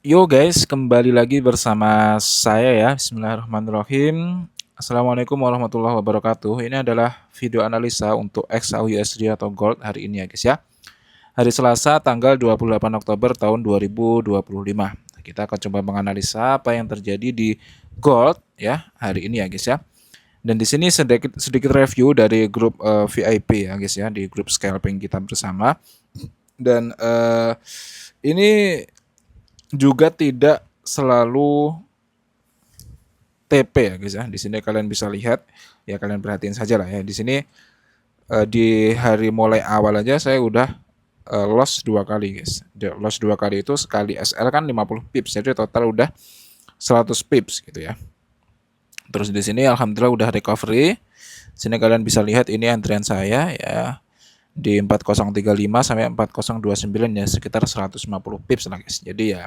Yo guys, kembali lagi bersama saya ya. Bismillahirrahmanirrahim. Assalamualaikum warahmatullahi wabarakatuh. Ini adalah video analisa untuk XAUUSD atau Gold hari ini ya guys ya. Hari Selasa tanggal 28 Oktober tahun 2025. Kita akan coba menganalisa apa yang terjadi di Gold ya hari ini ya guys ya. Dan di sini sedikit review dari grup VIP ya guys ya, di grup scalping kita bersama. Dan ini juga tidak selalu TP ya guys ya. Di sini kalian bisa lihat ya, kalian perhatiin saja lah ya. Di sini di hari mulai awal aja saya udah loss 2 kali guys. Loss 2 kali itu sekali SL kan 50 pips. Jadi total udah 100 pips gitu ya. Terus di sini alhamdulillah udah recovery. Sini kalian bisa lihat ini antrian saya ya di 4035 sampai 4029 ya, sekitar 150 pips lah guys. Jadi ya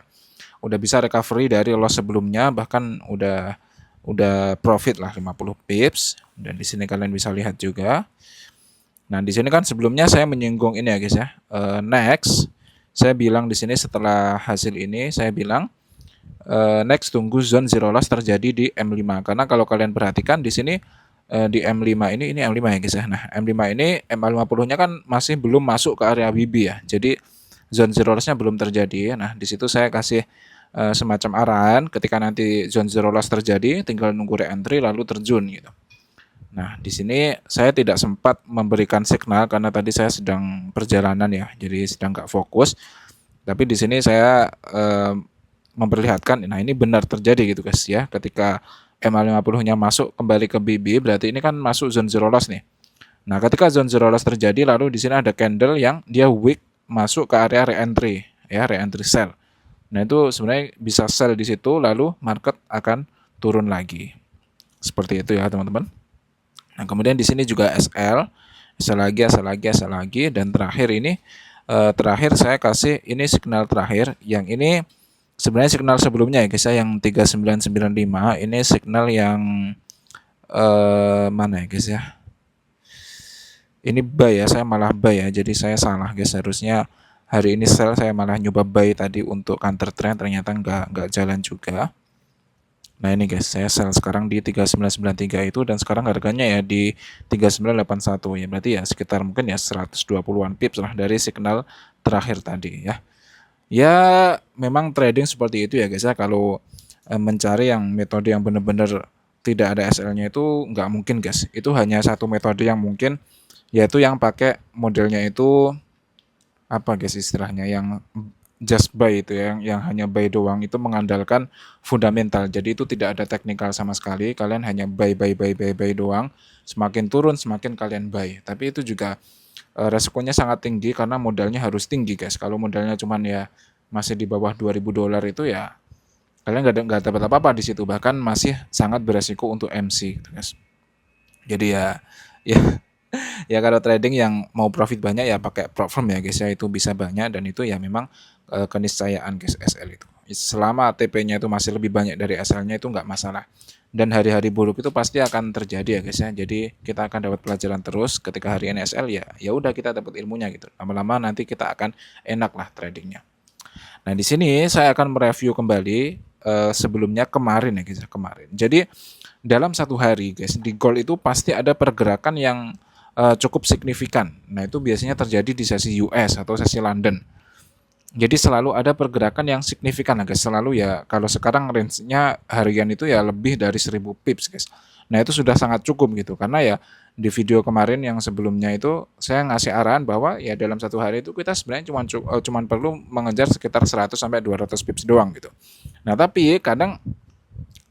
udah bisa recovery dari loss sebelumnya, bahkan udah profit lah 50 pips. Dan di sini kalian bisa lihat juga. Nah, di sini kan sebelumnya saya menyinggung ini ya guys ya. Next, saya bilang di sini setelah hasil ini saya bilang next tunggu zone zero loss terjadi di M5, karena kalau kalian perhatikan di sini di M5 ini M5 ya guys ya. Nah, M5 ini MA50-nya kan masih belum masuk ke area BB ya. Jadi zone zero loss-nya belum terjadi. Nah, di situ saya kasih semacam arahan ketika nanti zone zero loss terjadi tinggal nunggu re-entry lalu terjun gitu. Nah, di sini saya tidak sempat memberikan signal karena tadi saya sedang perjalanan ya, jadi sedang nggak fokus. Tapi di sini saya memperlihatkan, nah ini benar terjadi gitu guys ya. Ketika MA50-nya masuk kembali ke BB, berarti ini kan masuk zone zero loss nih. Nah, ketika zone zero loss terjadi, lalu di sini ada candle yang dia wick masuk ke area re-entry ya, re-entry sell. Nah, itu sebenarnya bisa sell di situ, lalu market akan turun lagi. Seperti itu ya teman-teman. Nah, kemudian di sini juga SL, SL lagi, SL lagi, SL lagi, dan terakhir ini terakhir saya kasih ini signal terakhir. Yang ini sebenarnya signal sebelumnya ya guys ya, yang 3995 ini signal yang mana ya guys ya. Ini buy ya, saya malah buy ya. Jadi saya salah guys, harusnya hari ini sell, saya malah nyoba buy tadi untuk counter trend, ternyata nggak jalan juga. Nah ini guys, saya sell sekarang di 3993 itu, dan sekarang harganya ya di 3981 ya, berarti ya sekitar mungkin ya 120-an pips lah dari signal terakhir tadi ya. Ya memang trading seperti itu ya guys ya, kalau mencari yang metode yang benar-benar tidak ada SL-nya itu nggak mungkin guys. Itu hanya satu metode yang mungkin, yaitu yang pakai modelnya itu apa guys istilahnya, yang just buy itu ya, yang hanya buy doang, itu mengandalkan fundamental. Jadi itu tidak ada teknikal sama sekali. Kalian hanya buy doang. Semakin turun semakin kalian buy. Tapi itu juga resikonya sangat tinggi karena modalnya harus tinggi guys. Kalau modalnya cuman ya masih di bawah $2000 itu ya kalian nggak dapat apa-apa di situ. Bahkan masih sangat beresiko untuk MC gitu guys. Jadi ya ya kalau trading yang mau profit banyak ya pakai prop firm ya guys ya, itu bisa banyak, dan itu ya memang keniscayaan guys SL itu. Selama TP-nya itu masih lebih banyak dari SL-nya itu nggak masalah. Dan hari-hari buruk itu pasti akan terjadi ya guys ya. Jadi kita akan dapat pelajaran terus ketika hari NSL ya udah kita dapat ilmunya gitu. Lama-lama nanti kita akan enak lah tradingnya. Nah, di sini saya akan mereview kembali sebelumnya kemarin ya guys ya, kemarin. Jadi dalam satu hari guys di gold itu pasti ada pergerakan yang cukup signifikan. Nah, itu biasanya terjadi di sesi US atau sesi London. Jadi selalu ada pergerakan yang signifikan guys. Selalu ya, kalau sekarang range-nya harian itu ya lebih dari 1000 pips guys. Nah, itu sudah sangat cukup gitu. Karena ya di video kemarin yang sebelumnya itu saya ngasih arahan bahwa ya dalam satu hari itu kita sebenarnya cuman perlu mengejar sekitar 100 sampai 200 pips doang gitu. Nah, tapi kadang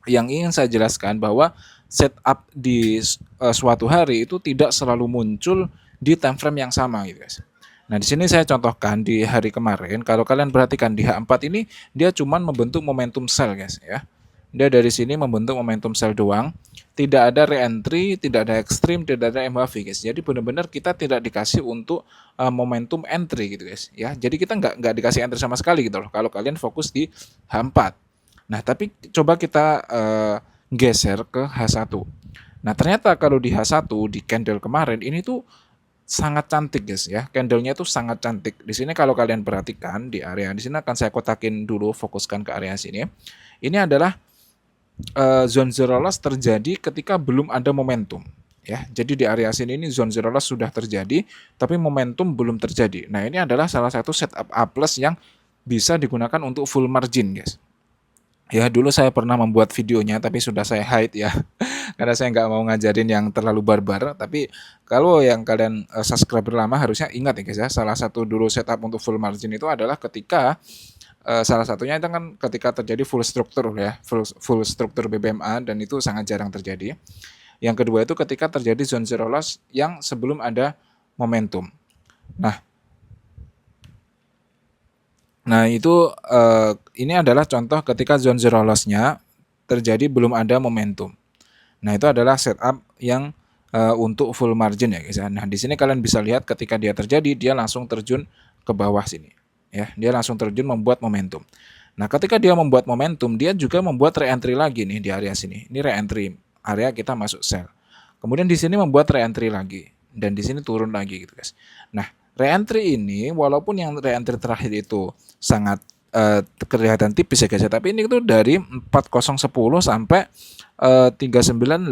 yang ingin saya jelaskan bahwa setup di suatu hari itu tidak selalu muncul di time frame yang sama gitu guys. Nah, di sini saya contohkan di hari kemarin, kalau kalian perhatikan di H4 ini dia cuma membentuk momentum sell guys ya. Dia dari sini membentuk momentum sell doang, tidak ada re-entry, tidak ada ekstrim, tidak ada MHV guys. Jadi benar-benar kita tidak dikasih untuk momentum entry gitu guys ya. Jadi kita nggak dikasih entry sama sekali gitu loh kalau kalian fokus di H4. Nah, tapi coba kita geser ke H1. Nah, ternyata kalau di H1 di candle kemarin ini tuh sangat cantik guys ya. Candlenya itu sangat cantik. Di sini kalau kalian perhatikan di area di sini akan saya kotakin dulu, fokuskan ke area sini. Ini adalah zone zero loss terjadi ketika belum ada momentum ya. Jadi di area sini ini zone zero loss sudah terjadi tapi momentum belum terjadi. Nah, ini adalah salah satu setup A+ yang bisa digunakan untuk full margin guys. Ya, dulu saya pernah membuat videonya tapi sudah saya hide ya. Karena saya nggak mau ngajarin yang terlalu barbar. Tapi kalau yang kalian subscriber lama harusnya ingat ya guys ya. Salah satu dulu setup untuk full margin itu adalah ketika salah satunya itu kan ketika terjadi full struktur ya, full struktur BBMA, dan itu sangat jarang terjadi. Yang kedua itu ketika terjadi zone zero loss yang sebelum ada momentum. Nah, itu ini adalah contoh ketika zone zero loss-nya terjadi belum ada momentum. Nah, itu adalah setup yang untuk full margin ya guys ya. Nah, di sini kalian bisa lihat ketika dia terjadi, dia langsung terjun ke bawah sini. Ya, dia langsung terjun membuat momentum. Nah, ketika dia membuat momentum, dia juga membuat re-entry lagi nih di area sini. Ini re-entry, area kita masuk sell. Kemudian di sini membuat re-entry lagi dan di sini turun lagi gitu guys. Nah, re-entry ini walaupun yang re-entry terakhir itu sangat kelihatan tipis ya guys ya, tapi ini itu dari 4010 sampai 3980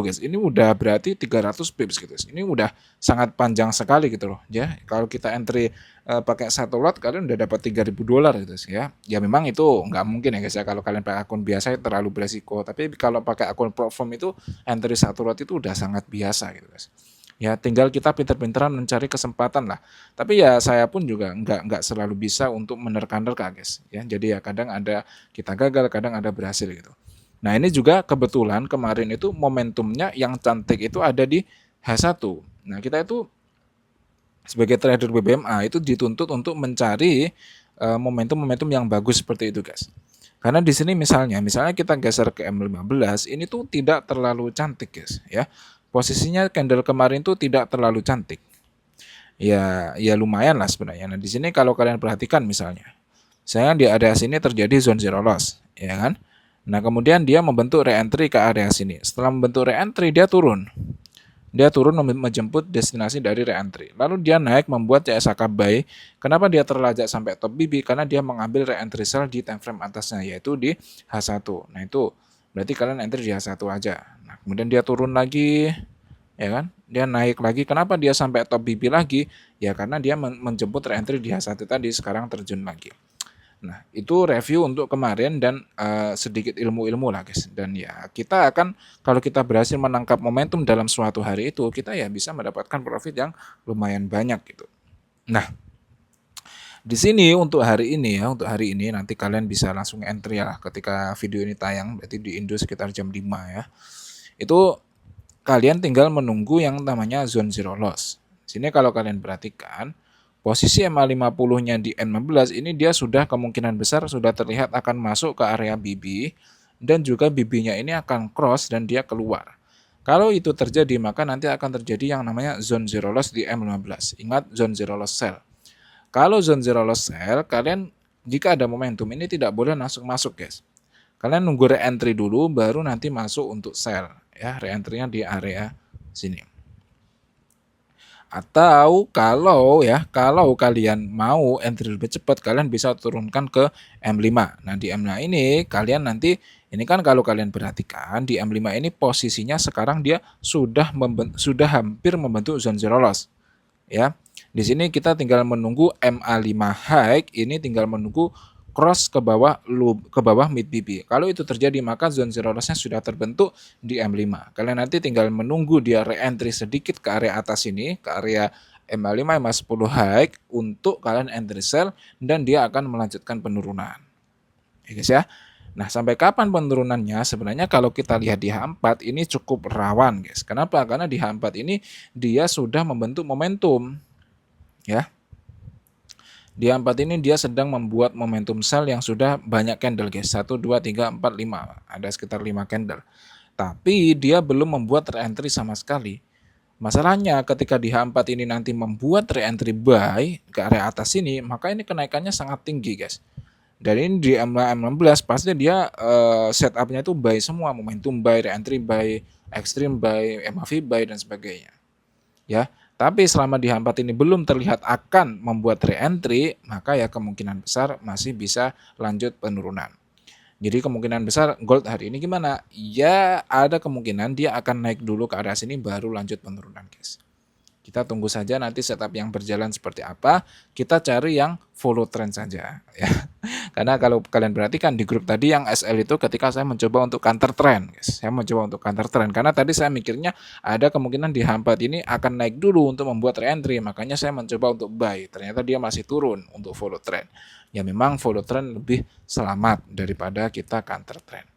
guys. Ini udah berarti 300 pips gitu guys. Ini udah sangat panjang sekali gitu loh ya. Kalau kita entry pakai 1 lot kalian udah dapat $3.000 gitu guys ya. Ya memang itu nggak mungkin ya guys ya, kalau kalian pakai akun biasa terlalu beresiko. Tapi kalau pakai akun platform itu entry 1 lot itu udah sangat biasa gitu guys. Ya tinggal kita pinter-pinteran mencari kesempatan lah. Tapi ya saya pun juga nggak selalu bisa untuk menerka-nerka guys ya. Jadi ya kadang ada kita gagal, kadang ada berhasil gitu. Nah, ini juga kebetulan kemarin itu momentumnya yang cantik itu ada di H1. Nah, kita itu sebagai trader BBMA itu dituntut untuk mencari momentum-momentum yang bagus seperti itu guys. Karena di sini misalnya kita geser ke M15, ini tuh tidak terlalu cantik guys ya. Posisinya candle kemarin tuh tidak terlalu cantik. Ya lumayan lah sebenarnya. Nah, di sini kalau kalian perhatikan misalnya, saya di area sini terjadi zone zero loss, ya kan? Nah, kemudian dia membentuk re-entry ke area sini. Setelah membentuk re-entry, dia turun. Dia turun menjemput destinasi dari re-entry. Lalu dia naik membuat CSHK buy. Kenapa dia terlajak sampai top BB? Karena dia mengambil re-entry sell di time frame atasnya, yaitu di H1. Nah, itu berarti kalian entry di H1 aja. Nah, kemudian dia turun lagi, ya kan? Dia naik lagi. Kenapa dia sampai top BB lagi? Ya karena dia menjemput re-entry di H1 tadi, sekarang terjun lagi. Nah, itu review untuk kemarin dan sedikit ilmu-ilmu lah guys. Dan ya kita akan, kalau kita berhasil menangkap momentum dalam suatu hari itu, kita ya bisa mendapatkan profit yang lumayan banyak gitu. Nah, di sini untuk hari ini ya, nanti kalian bisa langsung entry ya ketika video ini tayang, berarti di Indo sekitar jam 5 ya. Itu kalian tinggal menunggu yang namanya zone zero loss. Sini kalau kalian perhatikan, posisi MA50-nya di N15 ini dia sudah kemungkinan besar sudah terlihat akan masuk ke area BB, dan juga BB-nya ini akan cross dan dia keluar. Kalau itu terjadi, maka nanti akan terjadi yang namanya zone zero loss di M15. Ingat, zone zero loss sell. Kalau zone zero loss sell, kalian jika ada momentum ini tidak boleh langsung masuk guys. Kalian nunggu re-entry dulu baru nanti masuk untuk sell ya, re-entry-nya di area sini. Atau kalau kalian mau entry lebih cepat, kalian bisa turunkan ke M5. Nah, di M5 ini kalian nanti, ini kan kalau kalian perhatikan di M5 ini posisinya sekarang dia sudah hampir membentuk zone zero loss. Ya. Di sini kita tinggal menunggu MA5 high, ini tinggal menunggu cross ke bawah mid BB. Kalau itu terjadi, maka zone zero loss-nya sudah terbentuk di M5. Kalian nanti tinggal menunggu dia re-entry sedikit ke area atas ini, ke area MA5, MA10 high untuk kalian entry sell, dan dia akan melanjutkan penurunan. Ya guys ya. Nah, sampai kapan penurunannya? Sebenarnya kalau kita lihat di H4 ini cukup rawan guys. Kenapa? Karena di H4 ini dia sudah membentuk momentum. Ya. Di H4 ini dia sedang membuat momentum sell yang sudah banyak candle guys. 1, 2, 3, 4, 5. Ada sekitar 5 candle. Tapi dia belum membuat re-entry sama sekali. Masalahnya ketika di H4 ini nanti membuat re-entry buy ke area atas ini, maka ini kenaikannya sangat tinggi guys. Dan ini di M16 pasti dia setupnya itu buy semua. Momentum buy, re-entry buy, extreme buy, MAV buy, dan sebagainya. Ya. Tapi selama di H4 ini belum terlihat akan membuat re-entry, maka ya kemungkinan besar masih bisa lanjut penurunan. Jadi kemungkinan besar gold hari ini gimana? Ya ada kemungkinan dia akan naik dulu ke arah sini baru lanjut penurunan, guys. Kita tunggu saja nanti setup yang berjalan seperti apa. Kita cari yang follow trend saja ya. Karena kalau kalian perhatikan di grup tadi yang SL itu ketika saya mencoba untuk counter trend, guys. Saya mencoba untuk counter trend karena tadi saya mikirnya ada kemungkinan di H4 ini akan naik dulu untuk membuat re-entry. Makanya saya mencoba untuk buy. Ternyata dia masih turun untuk follow trend. Ya memang follow trend lebih selamat daripada kita counter trend.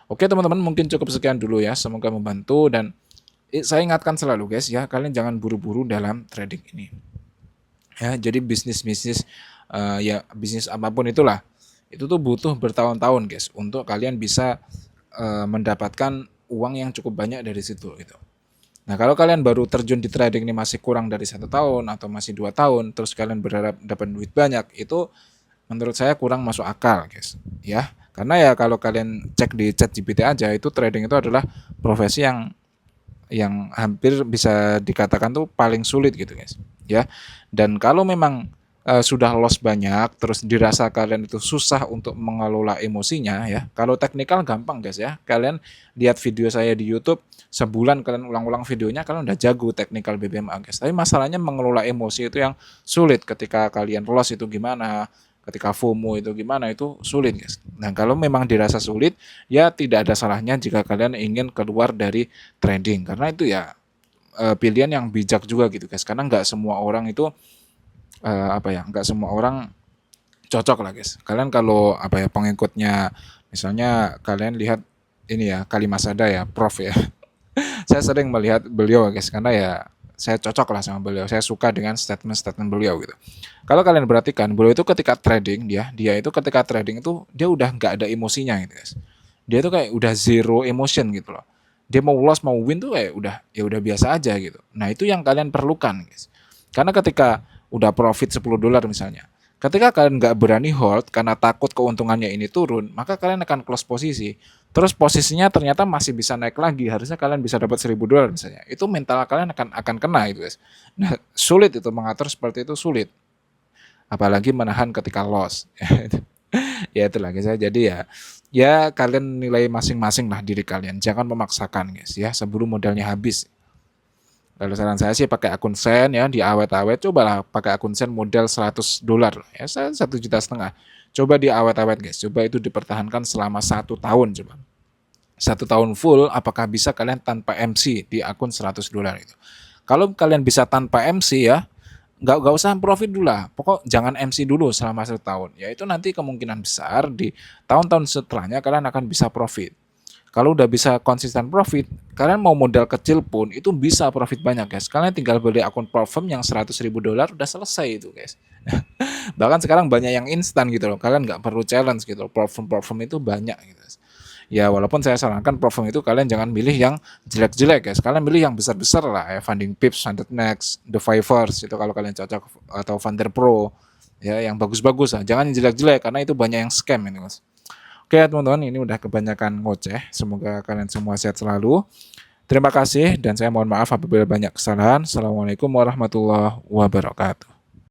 Oke teman-teman, mungkin cukup sekian dulu ya. Semoga membantu dan saya ingatkan selalu guys ya, kalian jangan buru-buru dalam trading ini. Ya, jadi bisnis ya bisnis apapun itulah, itu tuh butuh bertahun-tahun guys untuk kalian bisa mendapatkan uang yang cukup banyak dari situ gitu. Nah kalau kalian baru terjun di trading ini masih kurang dari 1 tahun atau masih 2 tahun, terus kalian berharap dapat duit banyak, itu menurut saya kurang masuk akal guys. Ya, karena ya kalau kalian cek di ChatGPT aja, itu trading itu adalah profesi yang hampir bisa dikatakan tuh paling sulit gitu guys ya. Dan kalau memang sudah loss banyak terus dirasa kalian itu susah untuk mengelola emosinya ya, kalau teknikal gampang guys ya, kalian lihat video saya di YouTube sebulan kalian ulang-ulang videonya, kalian udah jago teknikal BBMA guys. Tapi masalahnya mengelola emosi itu yang sulit. Ketika kalian loss itu gimana, ketika FOMO itu gimana, itu sulit guys. Nah kalau memang dirasa sulit, ya tidak ada salahnya jika kalian ingin keluar dari trading, karena itu ya pilihan yang bijak juga gitu guys, karena nggak semua orang itu nggak semua orang cocok lah guys. Kalian kalau pengikutnya, misalnya kalian lihat ini ya Kalimasada ya, Prof ya. Saya sering melihat beliau guys, karena ya saya cocok lah sama beliau. Saya suka dengan statement-statement beliau gitu. Kalau kalian perhatikan, beliau itu ketika trading, dia itu ketika trading itu dia udah nggak ada emosinya gitu guys. Dia tuh kayak udah zero emotion gitu loh. Dia mau loss mau win tuh kayak udah biasa aja gitu. Nah itu yang kalian perlukan guys. Karena ketika udah profit $10 misalnya, ketika kalian nggak berani hold karena takut keuntungannya ini turun, maka kalian akan close posisi. Terus posisinya ternyata masih bisa naik lagi, harusnya kalian bisa dapat $1000 misalnya. Itu mental kalian akan kena itu guys. Nah, sulit itu mengatur seperti itu, sulit. Apalagi menahan ketika loss. Ya itulah guys ya. Jadi ya kalian nilai masing-masing lah diri kalian. Jangan memaksakan guys ya sebelum modalnya habis. Kalau saran saya sih pakai akun Sen ya, di awet-awet, cobalah pakai akun Sen modal $100 ya, 1,5 juta. Coba di awet-awet guys, coba itu dipertahankan selama 1 tahun coba. 1 tahun full, apakah bisa kalian tanpa MC di akun $100 itu? Kalau kalian bisa tanpa MC ya, nggak usah profit dulu lah, pokok jangan MC dulu selama 1 tahun. Ya itu nanti kemungkinan besar di tahun-tahun setelahnya kalian akan bisa profit. Kalau udah bisa konsisten profit, kalian mau modal kecil pun itu bisa profit banyak guys. Kalian tinggal beli akun platform yang $100.000 udah selesai itu guys. Bahkan sekarang banyak yang instan gitu loh. Kalian nggak perlu challenge gitu loh. Platform itu banyak gitu. Ya walaupun saya sarankan platform itu kalian jangan milih yang jelek-jelek guys. Kalian milih yang besar-besar lah ya. Funding Pips, 100 Next, The Fivers itu kalau kalian cocok, atau Funder Pro ya, yang bagus-bagus lah. Jangan yang jelek-jelek karena itu banyak yang scam ini guys. Oke teman-teman, ini udah kebanyakan ngoceh. Semoga kalian semua sehat selalu. Terima kasih dan saya mohon maaf apabila banyak kesalahan. Assalamualaikum warahmatullahi wabarakatuh.